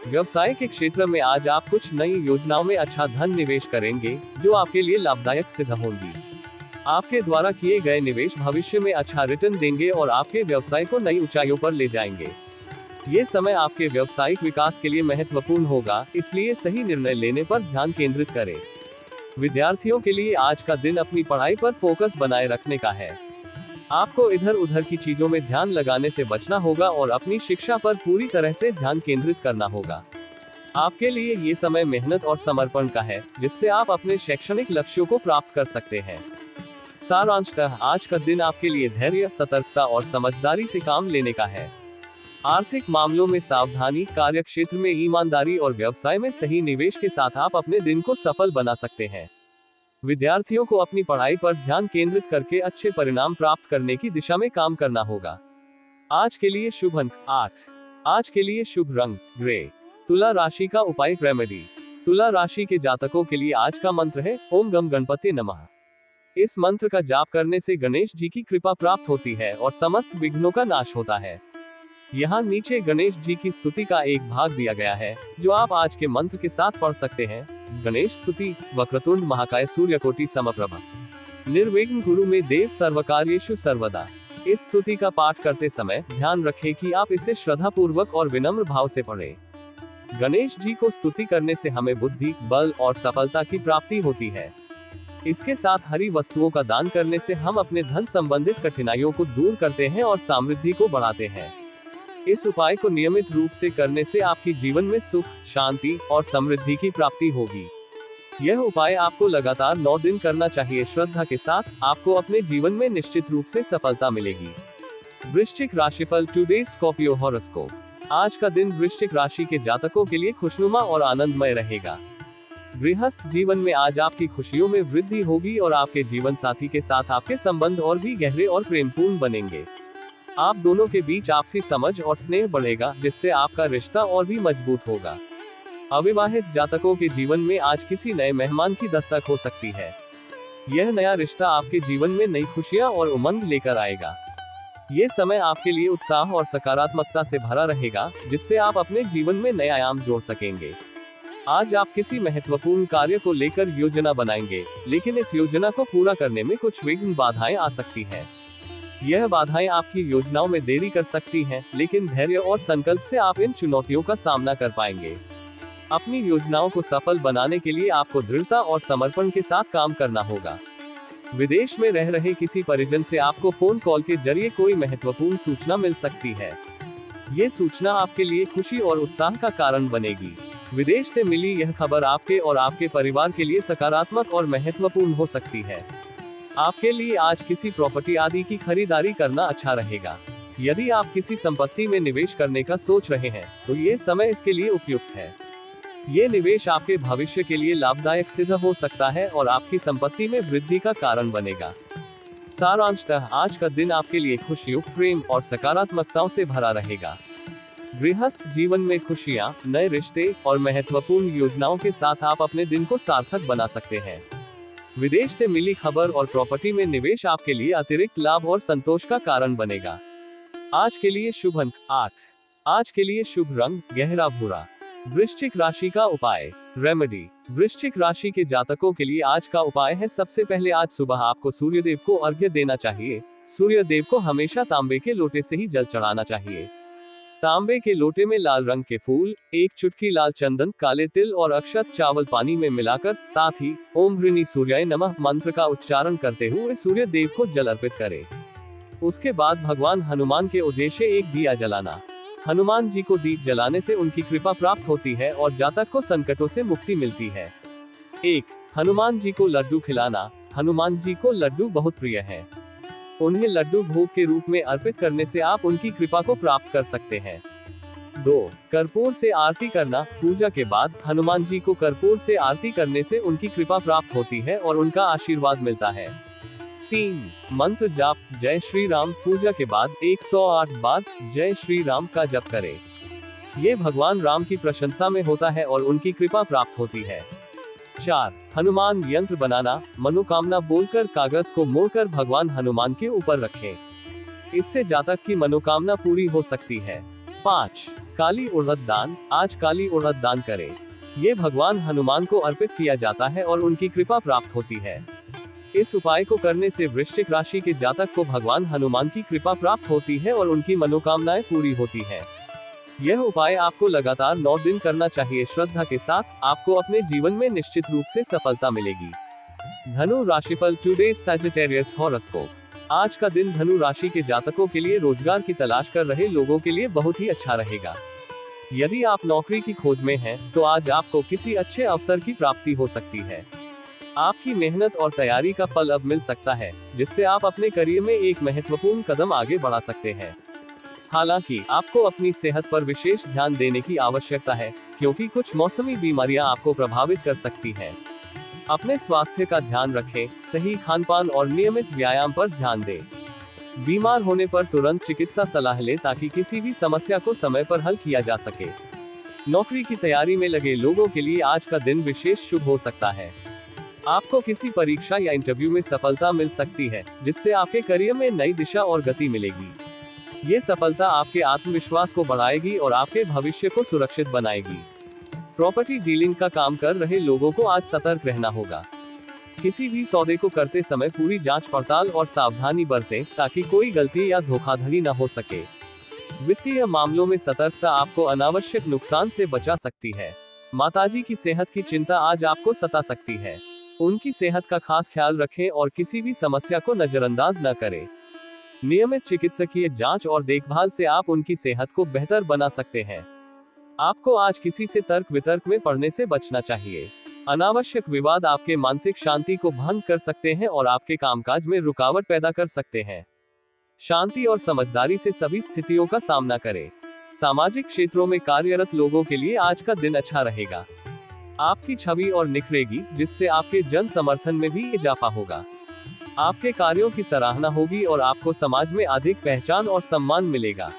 व्यवसाय के क्षेत्र में आज आप कुछ नई योजनाओं में अच्छा धन निवेश करेंगे, जो आपके लिए लाभदायक सिद्ध होंगी। आपके द्वारा किए गए निवेश भविष्य में अच्छा रिटर्न देंगे और आपके व्यवसाय को नई ऊंचाइयों पर ले जाएंगे। ये समय आपके व्यावसायिक विकास के लिए महत्वपूर्ण होगा, इसलिए सही निर्णय लेने पर ध्यान केंद्रित करें। विद्यार्थियों के लिए आज का दिन अपनी पढ़ाई पर फोकस बनाए रखने का है। आपको इधर उधर की चीजों में ध्यान लगाने से बचना होगा और अपनी शिक्षा पर पूरी तरह से ध्यान केंद्रित करना होगा। आपके लिए ये समय मेहनत और समर्पण का है, जिससे आप अपने शैक्षणिक लक्ष्यों को प्राप्त कर सकते हैं। सारांशतः आज का दिन आपके लिए धैर्य, सतर्कता और समझदारी से काम लेने का है। आर्थिक मामलों में सावधानी, कार्यक्षेत्र में ईमानदारी और व्यवसाय में सही निवेश के साथ आप अपने दिन को सफल बना सकते हैं। विद्यार्थियों को अपनी पढ़ाई पर ध्यान केंद्रित करके अच्छे परिणाम प्राप्त करने की दिशा में काम करना होगा। आज के लिए शुभ अंक 8। आज के लिए शुभ रंग ग्रे। तुला राशि का उपाय रेमेडी। तुला राशि के जातकों के लिए आज का मंत्र है ओम गम गणपति नमः। इस मंत्र का जाप करने से गणेश जी की कृपा प्राप्त होती है और समस्त विघ्नों का नाश होता है। यहाँ नीचे गणेश जी की स्तुति का एक भाग दिया गया है, जो आप आज के मंत्र के साथ पढ़ सकते हैं। गणेश स्तुति। वक्रतुंड महाकाय सूर्यकोटि समप्रभ निर्विघ्न कुरु मे देव सर्वकार्येषु सर्वदा। इस स्तुति का पाठ करते समय ध्यान रखें कि आप इसे श्रद्धा पूर्वक और विनम्र भाव से पढ़ें। गणेश जी को स्तुति करने से हमें बुद्धि, बल और सफलता की प्राप्ति होती है। इसके साथ हरी वस्तुओं का दान करने से हम अपने धन संबंधित कठिनाइयों को दूर करते हैं और समृद्धि को बढ़ाते हैं। इस उपाय को नियमित रूप से करने से आपकी जीवन में सुख, शांति और समृद्धि की प्राप्ति होगी। यह उपाय आपको लगातार 9 दिन करना चाहिए। श्रद्धा के साथ आपको अपने जीवन में निश्चित रूप से सफलता मिलेगी। वृश्चिक राशिफल टुडे स्कॉर्पियो हॉरोस्कोप। आज का दिन वृश्चिक राशि के जातकों के लिए खुशनुमा और आनंदमय रहेगा। गृहस्थ जीवन में आज आपकी खुशियों में वृद्धि होगी और आपके जीवन साथी के साथ आपके संबंध और भी गहरे और प्रेमपूर्ण बनेंगे। आप दोनों के बीच आपसी समझ और स्नेह बढ़ेगा, जिससे आपका रिश्ता और भी मजबूत होगा। अविवाहित जातकों के जीवन में आज किसी नए मेहमान की दस्तक हो सकती है। यह नया रिश्ता आपके जीवन में नई खुशियां और उमंग लेकर आएगा। ये समय आपके लिए उत्साह और सकारात्मकता से भरा रहेगा, जिससे आप अपने जीवन में नए आयाम जोड़ सकेंगे। आज आप किसी महत्वपूर्ण कार्य को लेकर योजना बनाएंगे, लेकिन इस योजना को पूरा करने में कुछ विघ्न बाधाएं आ सकती हैं। यह बाधाएं आपकी योजनाओं में देरी कर सकती हैं, लेकिन धैर्य और संकल्प से आप इन चुनौतियों का सामना कर पाएंगे। अपनी योजनाओं को सफल बनाने के लिए आपको दृढ़ता और समर्पण के साथ काम करना होगा। विदेश में रह रहे किसी परिजन से आपको फोन कॉल के जरिए कोई महत्वपूर्ण सूचना मिल सकती है। ये सूचना आपके लिए खुशी और उत्साह का कारण बनेगी। विदेश से मिली यह खबर आपके और आपके परिवार के लिए सकारात्मक और महत्वपूर्ण हो सकती है। आपके लिए आज किसी प्रॉपर्टी आदि की खरीदारी करना अच्छा रहेगा। यदि आप किसी संपत्ति में निवेश करने का सोच रहे हैं, तो ये समय इसके लिए उपयुक्त है। ये निवेश आपके भविष्य के लिए लाभदायक सिद्ध हो सकता है और आपकी संपत्ति में वृद्धि का कारण बनेगा। सारांशतः आज का दिन आपके लिए खुशियों, प्रेम और सकारात्मकताओं से भरा रहेगा। गृहस्थ जीवन में खुशियां, नए रिश्ते और महत्वपूर्ण योजनाओं के साथ आप अपने दिन को सार्थक बना सकते हैं। विदेश से मिली खबर और प्रॉपर्टी में निवेश आपके लिए अतिरिक्त लाभ और संतोष का कारण बनेगा। आज के लिए शुभ अंक 8। आज के लिए शुभ रंग गहरा भूरा। वृश्चिक राशि का उपाय रेमेडी। वृश्चिक राशि के जातकों के लिए आज का उपाय है, सबसे पहले आज सुबह आपको सूर्यदेव को अर्घ्य देना चाहिए। सूर्यदेव को हमेशा तांबे के लोटे से ही जल चढ़ाना चाहिए। तांबे के लोटे में लाल रंग के फूल, एक चुटकी लाल चंदन, काले तिल और अक्षत चावल पानी में मिलाकर, साथ ही ओम ह्रीनि सूर्याय नमः मंत्र का उच्चारण करते हुए सूर्य देव को जल अर्पित करें। उसके बाद भगवान हनुमान के उद्देश्य एक दिया जलाना। हनुमान जी को दीप जलाने से उनकी कृपा प्राप्त होती है और जातक को संकटों से मुक्ति मिलती है। 1. हनुमान जी को लड्डू खिलाना। हनुमान जी को लड्डू बहुत प्रिय है। उन्हें लड्डू भोग के रूप में अर्पित करने से आप उनकी कृपा को प्राप्त कर सकते हैं। 2. कर्पूर से आरती करना। पूजा के बाद हनुमान जी को कर्पूर से आरती करने से उनकी कृपा प्राप्त होती है और उनका आशीर्वाद मिलता है। 3 मंत्र जाप। जय श्री राम पूजा के बाद 108 बार जय श्री राम का जप करें। ये भगवान राम की प्रशंसा में होता है और उनकी कृपा प्राप्त होती है। 4 हनुमान यंत्र बनाना। मनोकामना बोलकर कागज को मोड़कर भगवान हनुमान के ऊपर रखें। इससे जातक की मनोकामना पूरी हो सकती है। 5 काली उड़द दान। आज काली उड़द दान करें। ये भगवान हनुमान को अर्पित किया जाता है और उनकी कृपा प्राप्त होती है। इस उपाय को करने से वृश्चिक राशि के जातक को भगवान हनुमान की कृपा प्राप्त होती है और उनकी मनोकामनाएं पूरी होती है। यह उपाय आपको लगातार 9 दिन करना चाहिए। श्रद्धा के साथ आपको अपने जीवन में निश्चित रूप से सफलता मिलेगी। धनु राशिफल। Today Sagittarius horoscope. आज का दिन धनु राशि के जातकों के लिए रोजगार की तलाश कर रहे लोगों के लिए बहुत ही अच्छा रहेगा। यदि आप नौकरी की खोज में हैं, तो आज आपको किसी अच्छे अवसर की प्राप्ति हो सकती है। आपकी मेहनत और तैयारी का फल अब मिल सकता है, जिससे आप अपने करियर में एक महत्वपूर्ण कदम आगे बढ़ा सकते हैं। हालांकि आपको अपनी सेहत पर विशेष ध्यान देने की आवश्यकता है, क्योंकि कुछ मौसमी बीमारियां आपको प्रभावित कर सकती हैं। अपने स्वास्थ्य का ध्यान रखें, सही खानपान और नियमित व्यायाम पर ध्यान दें। बीमार होने पर तुरंत चिकित्सा सलाह लें ताकि किसी भी समस्या को समय पर हल किया जा सके। नौकरी की तैयारी में लगे लोगों के लिए आज का दिन विशेष शुभ हो सकता है। आपको किसी परीक्षा या इंटरव्यू में सफलता मिल सकती है, जिससे आपके करियर में नई दिशा और गति मिलेगी। ये सफलता आपके आत्मविश्वास को बढ़ाएगी और आपके भविष्य को सुरक्षित बनाएगी। प्रॉपर्टी डीलिंग का काम कर रहे लोगों को आज सतर्क रहना होगा। किसी भी सौदे को करते समय पूरी जांच पड़ताल और सावधानी बरतें, ताकि कोई गलती या धोखाधड़ी न हो सके। वित्तीय मामलों में सतर्कता आपको अनावश्यक नुकसान से बचा सकती है। माताजी की सेहत की चिंता आज आपको सता सकती है। उनकी सेहत का खास ख्याल रखें और किसी भी समस्या को नजरअंदाज न करें। नियमित चिकित्सकीय जांच और देखभाल से आप उनकी सेहत को बेहतर बना सकते हैं। आपको आज किसी से तर्क वितर्क में पड़ने से बचना चाहिए। अनावश्यक विवाद आपके मानसिक शांति को भंग कर सकते हैं और आपके कामकाज में रुकावट पैदा कर सकते हैं। शांति और समझदारी से सभी स्थितियों का सामना करें। सामाजिक क्षेत्रों में कार्यरत लोगों के लिए आज का दिन अच्छा रहेगा। आपकी छवि और निखरेगी, जिससे आपके जन समर्थन में भी इजाफा होगा। आपके कार्यों की सराहना होगी और आपको समाज में अधिक पहचान और सम्मान मिलेगा।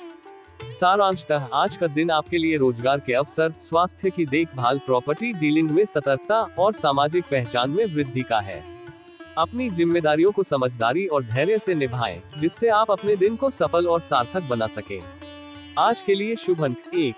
सारांशतः आज का दिन आपके लिए रोजगार के अवसर, स्वास्थ्य की देखभाल, प्रॉपर्टी डीलिंग में सतर्कता और सामाजिक पहचान में वृद्धि का है। अपनी जिम्मेदारियों को समझदारी और धैर्य से निभाएं, जिससे आप अपने दिन को सफल और सार्थक बना सकें। आज के लिए शुभ अंक 1।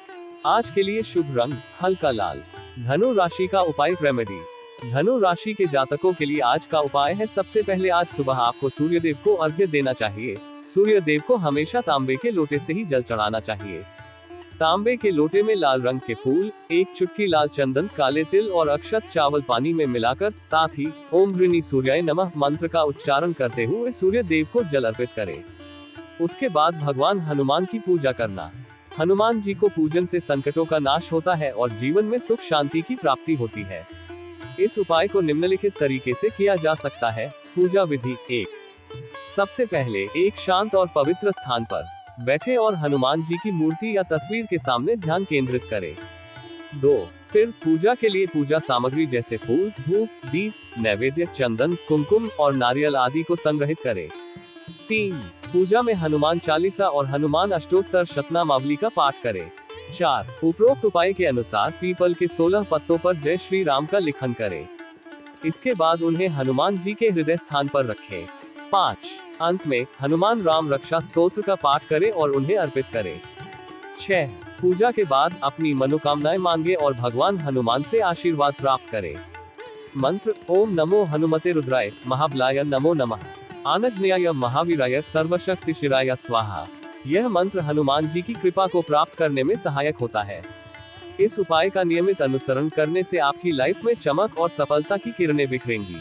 आज के लिए शुभ रंग हल्का लाल। धनु राशि का उपाय रेमेडी। धनु राशि के जातकों के लिए आज का उपाय है, सबसे पहले आज सुबह आपको सूर्यदेव को अर्घ्य देना चाहिए। सूर्यदेव को हमेशा तांबे के लोटे से ही जल चढ़ाना चाहिए। तांबे के लोटे में लाल रंग के फूल, एक चुटकी लाल चंदन, काले तिल और अक्षत चावल पानी में मिलाकर, साथ ही ओम ह्रीनि सूर्याय नमः मंत्र का उच्चारण करते हुए सूर्य देव को जल अर्पित करें। उसके बाद भगवान हनुमान की पूजा करना। हनुमान जी को पूजन से संकटों का नाश होता है और जीवन में सुख शांति की प्राप्ति होती है। इस उपाय को निम्नलिखित तरीके से किया जा सकता है। पूजा विधि 1। सबसे पहले एक शांत और पवित्र स्थान पर बैठे और हनुमान जी की मूर्ति या तस्वीर के सामने ध्यान केंद्रित करें। 2। फिर पूजा के लिए पूजा सामग्री जैसे फूल, धूप, दीप, नैवेद्य, चंदन, कुमकुम और नारियल आदि को संग्रहित करें। 3। पूजा में हनुमान चालीसा और हनुमान अष्टोत्तर शतनामावली का पाठ करें। 4। उपरोक्त उपाय के अनुसार पीपल के 16 पत्तों पर जय श्री राम का लिखन करें। इसके बाद उन्हें हनुमान जी के हृदय स्थान पर रखें। 5। अंत में हनुमान राम रक्षा स्तोत्र का पाठ करें और उन्हें अर्पित करें। 6। पूजा के बाद अपनी मनोकामनाएं मांगे और भगवान हनुमान से आशीर्वाद प्राप्त करें। मंत्र: ओम नमो हनुमते रुद्राय महाबलाय नमो नमः, आनजनेयाय महावीराय सर्वशक्ति शिराय स्वाहा। यह मंत्र हनुमान जी की कृपा को प्राप्त करने में सहायक होता है। इस उपाय का नियमित अनुसरण करने से आपकी लाइफ में चमक और सफलता की किरणें बिखरेंगी।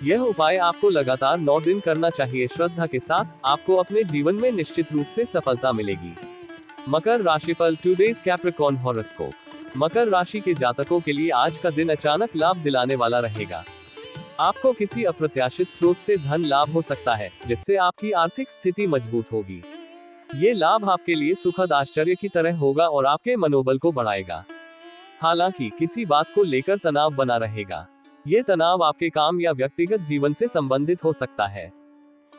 यह उपाय आपको लगातार 9 दिन करना चाहिए। श्रद्धा के साथ आपको अपने जीवन में निश्चित रूप से सफलता मिलेगी। मकर राशिफल। Today's Capricorn horoscope. मकर राशि के जातकों के लिए आज का दिन अचानक लाभ दिलाने वाला रहेगा। आपको किसी अप्रत्याशित स्रोत से धन लाभ हो सकता है, जिससे आपकी आर्थिक स्थिति मजबूत होगी। ये लाभ आपके लिए सुखद आश्चर्य की तरह होगा और आपके मनोबल को बढ़ाएगा। हालांकि किसी बात को लेकर तनाव बना रहेगा। ये तनाव आपके काम या व्यक्तिगत जीवन से संबंधित हो सकता है।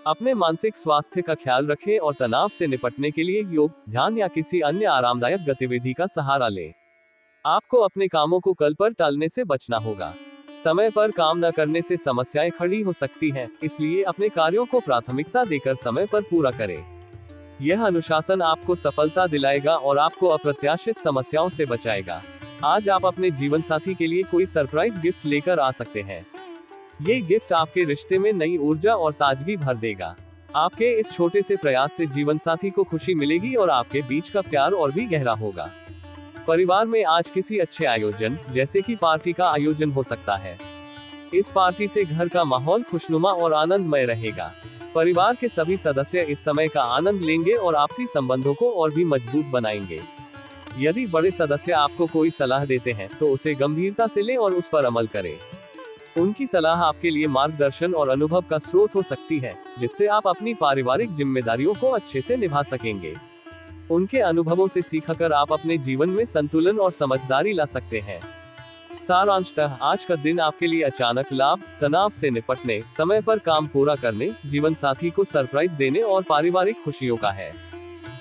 अपने मानसिक स्वास्थ्य का ख्याल रखें और तनाव से निपटने के लिए योग, ध्यान या किसी अन्य आरामदायक गतिविधि का सहारा लें। आपको अपने कामों को कल पर टालने से बचना होगा। समय पर काम न करने से समस्याएं खड़ी हो सकती हैं, इसलिए अपने कार्यों को प्राथमिकता देकर समय पर पूरा करें। यह अनुशासन आपको सफलता दिलाएगा और आपको अप्रत्याशित समस्याओं से बचाएगा। आज आप अपने जीवन साथी के लिए कोई सरप्राइज गिफ्ट लेकर आ सकते हैं। ये गिफ्ट आपके रिश्ते में नई ऊर्जा और ताजगी भर देगा। आपके इस छोटे से प्रयास से जीवन साथी को खुशी मिलेगी और आपके बीच का प्यार और भी गहरा होगा। परिवार में आज किसी अच्छे आयोजन, जैसे कि पार्टी का आयोजन हो सकता है। इस पार्टी से घर का माहौल खुशनुमा और आनंदमय रहेगा। परिवार के सभी सदस्य इस समय का आनंद लेंगे और आपसी संबंधों को और भी मजबूत बनाएंगे। यदि बड़े सदस्य आपको कोई सलाह देते हैं तो उसे गंभीरता से लें और उस पर अमल करें। उनकी सलाह आपके लिए मार्गदर्शन और अनुभव का स्रोत हो सकती है, जिससे आप अपनी पारिवारिक जिम्मेदारियों को अच्छे से निभा सकेंगे। उनके अनुभवों से सीखकर आप अपने जीवन में संतुलन और समझदारी ला सकते हैं। सारांशतः आज का दिन आपके लिए अचानक लाभ, तनाव से निपटने, समय पर काम पूरा करने, जीवन साथी को सरप्राइज देने और पारिवारिक खुशियों का है।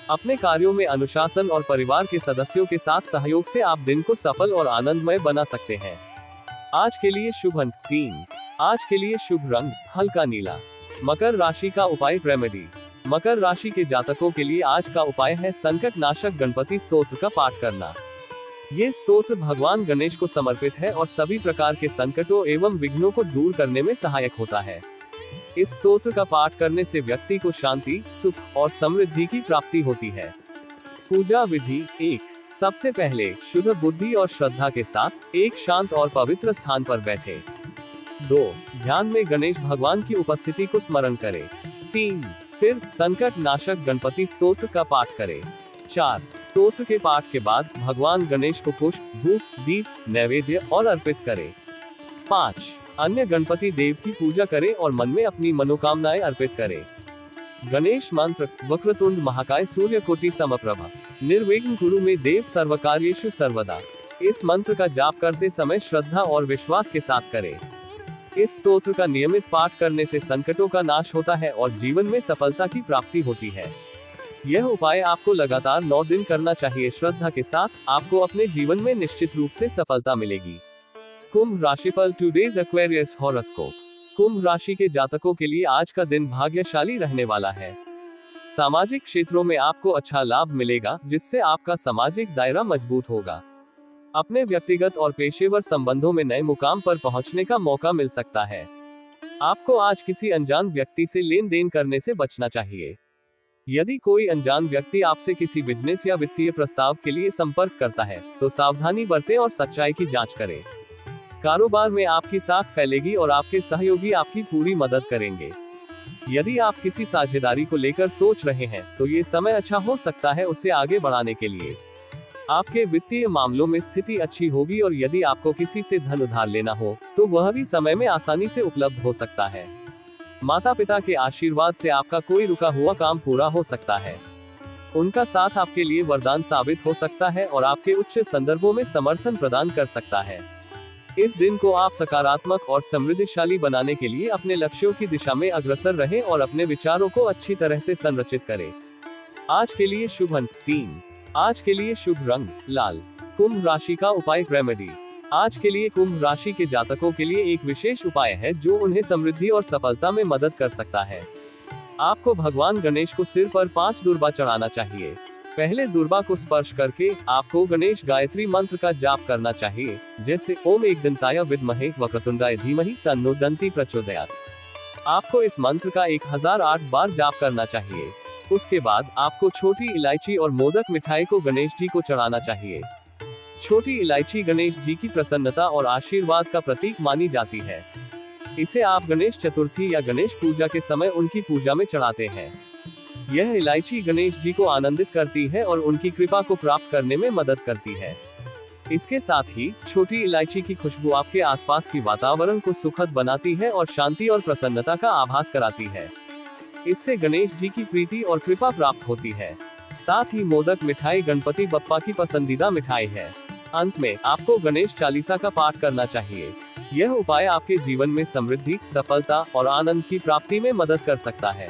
अपने कार्यों में अनुशासन और परिवार के सदस्यों के साथ सहयोग से आप दिन को सफल और आनंदमय बना सकते हैं। आज के लिए शुभ अंक 3। आज के लिए शुभ रंग हल्का नीला। मकर राशि का उपाय रेमेडी। मकर राशि के जातकों के लिए आज का उपाय है संकट नाशक गणपति स्तोत्र का पाठ करना। ये स्तोत्र भगवान गणेश को समर्पित है और सभी प्रकार के संकटों एवं विघ्नों को दूर करने में सहायक होता है। इस स्तोत्र का पाठ करने से व्यक्ति को शांति, सुख और समृद्धि की प्राप्ति होती है। पूजा विधि 1। सबसे पहले शुद्ध बुद्धि और श्रद्धा के साथ एक शांत और पवित्र स्थान पर बैठे। 2। ध्यान में गणेश भगवान की उपस्थिति को स्मरण करें। 3। फिर संकट नाशक गणपति स्तोत्र का पाठ करें। 4। स्तोत्र के पाठ के बाद भगवान गणेश को पुष्प, धूप, दीप, नैवेद्य और अर्पित करें। 5। अन्य गणपति देव की पूजा करें और मन में अपनी मनोकामनाएं अर्पित करें। गणेश मंत्र। वक्रतुंड महाकाय सूर्यकोटि समप्रभ निर्विघ्नं कुरु मे देव सर्वकार्येषु सर्वदा। इस मंत्र का जाप करते समय श्रद्धा और विश्वास के साथ करें। इस स्तोत्र का नियमित पाठ करने से संकटों का नाश होता है और जीवन में सफलता की प्राप्ति होती है। यह उपाय आपको लगातार 9 दिन करना चाहिए। श्रद्धा के साथ आपको अपने जीवन में निश्चित रूप से सफलता मिलेगी। कुंभ राशिफल टुडेज एक्वेरियस हॉरोस्कोप। कुंभ राशि के जातकों के लिए आज का दिन भाग्यशाली रहने वाला है। सामाजिक क्षेत्रों में आपको अच्छा लाभ मिलेगा, जिससे आपका सामाजिक दायरा मजबूत होगा। अपने व्यक्तिगत और पेशेवर संबंधों में नए मुकाम पर पहुंचने का मौका मिल सकता है। आपको आज किसी अनजान व्यक्ति से लेन देन करने से बचना चाहिए। यदि कोई अनजान व्यक्ति आपसे किसी बिजनेस या वित्तीय प्रस्ताव के लिए संपर्क करता है, तो सावधानी बरतें और सच्चाई की जांच करें। कारोबार में आपकी साख फैलेगी और आपके सहयोगी आपकी पूरी मदद करेंगे। यदि आप किसी साझेदारी को लेकर सोच रहे हैं, तो ये समय अच्छा हो सकता है उसे आगे बढ़ाने के लिए। आपके वित्तीय मामलों में स्थिति अच्छी होगी और यदि आपको किसी से धन उधार लेना हो, तो वह भी समय में आसानी से उपलब्ध हो सकता है। माता पिता के आशीर्वाद से आपका कोई रुका हुआ काम पूरा हो सकता है। उनका साथ आपके लिए वरदान साबित हो सकता है और आपके उच्च संदर्भों में समर्थन प्रदान कर सकता है। इस दिन को आप सकारात्मक और समृद्धिशाली बनाने के लिए अपने लक्ष्यों की दिशा में अग्रसर रहें और अपने विचारों को अच्छी तरह से संरचित करें। आज के लिए शुभ अंक 3। आज के लिए शुभ रंग लाल। कुंभ राशि का उपाय रेमेडी। आज के लिए कुंभ राशि के जातकों के लिए एक विशेष उपाय है जो उन्हें समृद्धि और सफलता में मदद कर सकता है। आपको भगवान गणेश को सिर पर 5 दुर्बा चढ़ाना चाहिए। पहले दुर्बा को स्पर्श करके आपको गणेश गायत्री मंत्र का जाप करना चाहिए, जैसे ओम एकदंताय विद्महे वक्रतुंडाय धीमहि तन्नो दंती प्रचोदयात्। आपको इस मंत्र का 1008 बार जाप करना चाहिए। उसके बाद आपको छोटी इलायची और मोदक मिठाई को गणेश जी को चढ़ाना चाहिए। छोटी इलायची गणेश जी की प्रसन्नता और आशीर्वाद का प्रतीक मानी जाती है। इसे आप गणेश चतुर्थी या गणेश पूजा के समय उनकी पूजा में चढ़ाते हैं। यह इलायची गणेश जी को आनंदित करती है और उनकी कृपा को प्राप्त करने में मदद करती है। इसके साथ ही छोटी इलायची की खुशबू आपके आसपास की वातावरण को सुखद बनाती है और शांति और प्रसन्नता का आभास कराती है। इससे गणेश जी की प्रीति और कृपा प्राप्त होती है। साथ ही मोदक मिठाई गणपति बप्पा की पसंदीदा मिठाई है। अंत में आपको गणेश चालीसा का पाठ करना चाहिए। यह उपाय आपके जीवन में समृद्धि, सफलता और आनंद की प्राप्ति में मदद कर सकता है।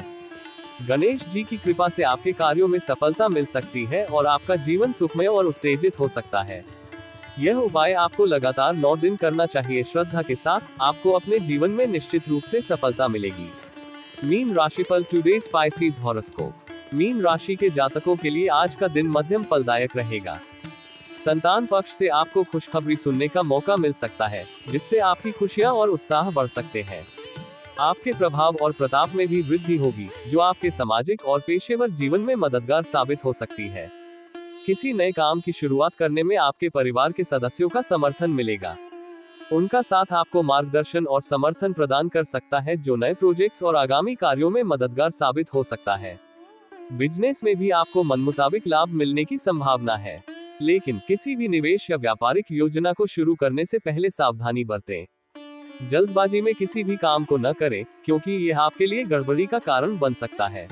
गणेश जी की कृपा से आपके कार्यों में सफलता मिल सकती है और आपका जीवन सुखमय और उत्तेजित हो सकता है। यह उपाय आपको लगातार 9 दिन करना चाहिए। श्रद्धा के साथ आपको अपने जीवन में निश्चित रूप से सफलता मिलेगी। मीन राशिफल टुडे स्पाइसीज हॉरोस्कोप। मीन राशि के जातकों के लिए आज का दिन मध्यम फलदायक रहेगा। संतान पक्ष से आपको खुशखबरी सुनने का मौका मिल सकता है, जिससे आपकी खुशियां और उत्साह बढ़ सकते हैं। आपके प्रभाव और प्रताप में भी वृद्धि होगी, जो आपके सामाजिक और पेशेवर जीवन में मददगार साबित हो सकती है। किसी नए काम की शुरुआत करने में आपके परिवार के सदस्यों का समर्थन मिलेगा। उनका साथ आपको मार्गदर्शन और समर्थन प्रदान कर सकता है, जो नए प्रोजेक्ट्स और आगामी कार्यों में मददगार साबित हो सकता है। बिजनेस में भी आपको मनमुताबिक लाभ मिलने की संभावना है, लेकिन किसी भी निवेश या व्यापारिक योजना को शुरू करने से पहले सावधानी बरतें। जल्दबाजी में किसी भी काम को न करें, क्योंकि यह आपके लिए गड़बड़ी का कारण बन सकता है।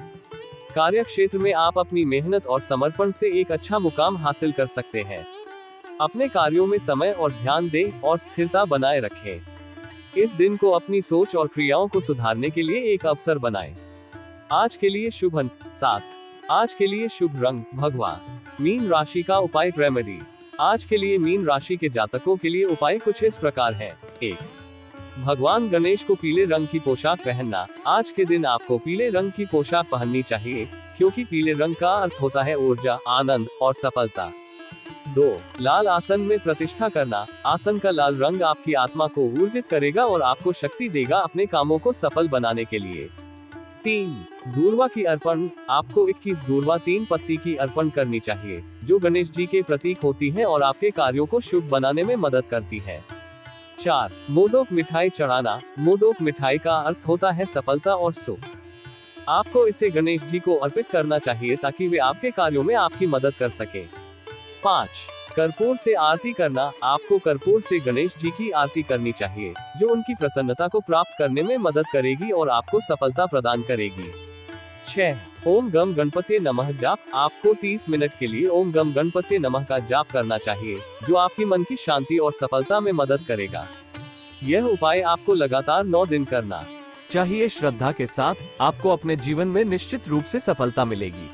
कार्य क्षेत्र में आप अपनी मेहनत और समर्पण से एक अच्छा मुकाम हासिल कर सकते हैं। अपने कार्यों में समय और ध्यान दें और स्थिरता बनाए रखें। इस दिन को अपनी सोच और क्रियाओं को सुधारने के लिए एक अवसर बनाएं। आज के लिए शुभ अंक 7। आज के लिए शुभ रंग भगवा। मीन राशि का उपाय रेमेडी। आज के लिए मीन राशि के जातकों के लिए उपाय कुछ इस प्रकार है। 1. भगवान गणेश को पीले रंग की पोशाक पहनना। आज के दिन आपको पीले रंग की पोशाक पहननी चाहिए, क्योंकि पीले रंग का अर्थ होता है ऊर्जा, आनंद और सफलता। 2. लाल आसन में प्रतिष्ठा करना। आसन का लाल रंग आपकी आत्मा को ऊर्जित करेगा और आपको शक्ति देगा अपने कामों को सफल बनाने के लिए। 3. दूर्वा की अर्पण। आपको 21 दूर्वा 3 पत्ती की अर्पण करनी चाहिए, जो गणेश जी के प्रतीक होती है और आपके कार्यों को शुभ बनाने में मदद करती है। 4. मोदक मिठाई चढ़ाना। मोदक मिठाई का अर्थ होता है सफलता और सुख। आपको इसे गणेश जी को अर्पित करना चाहिए, ताकि वे आपके कार्यों में आपकी मदद कर सके। 5. कर्पूर से आरती करना। आपको कर्पूर से गणेश जी की आरती करनी चाहिए, जो उनकी प्रसन्नता को प्राप्त करने में मदद करेगी और आपको सफलता प्रदान करेगी। 6. ओम गम गणपति नमः जाप। आपको 30 मिनट के लिए ओम गम गणपति नमः का जाप करना चाहिए, जो आपकी मन की शांति और सफलता में मदद करेगा। यह उपाय आपको लगातार 9 दिन करना चाहिए। श्रद्धा के साथ आपको अपने जीवन में निश्चित रूप से सफलता मिलेगी।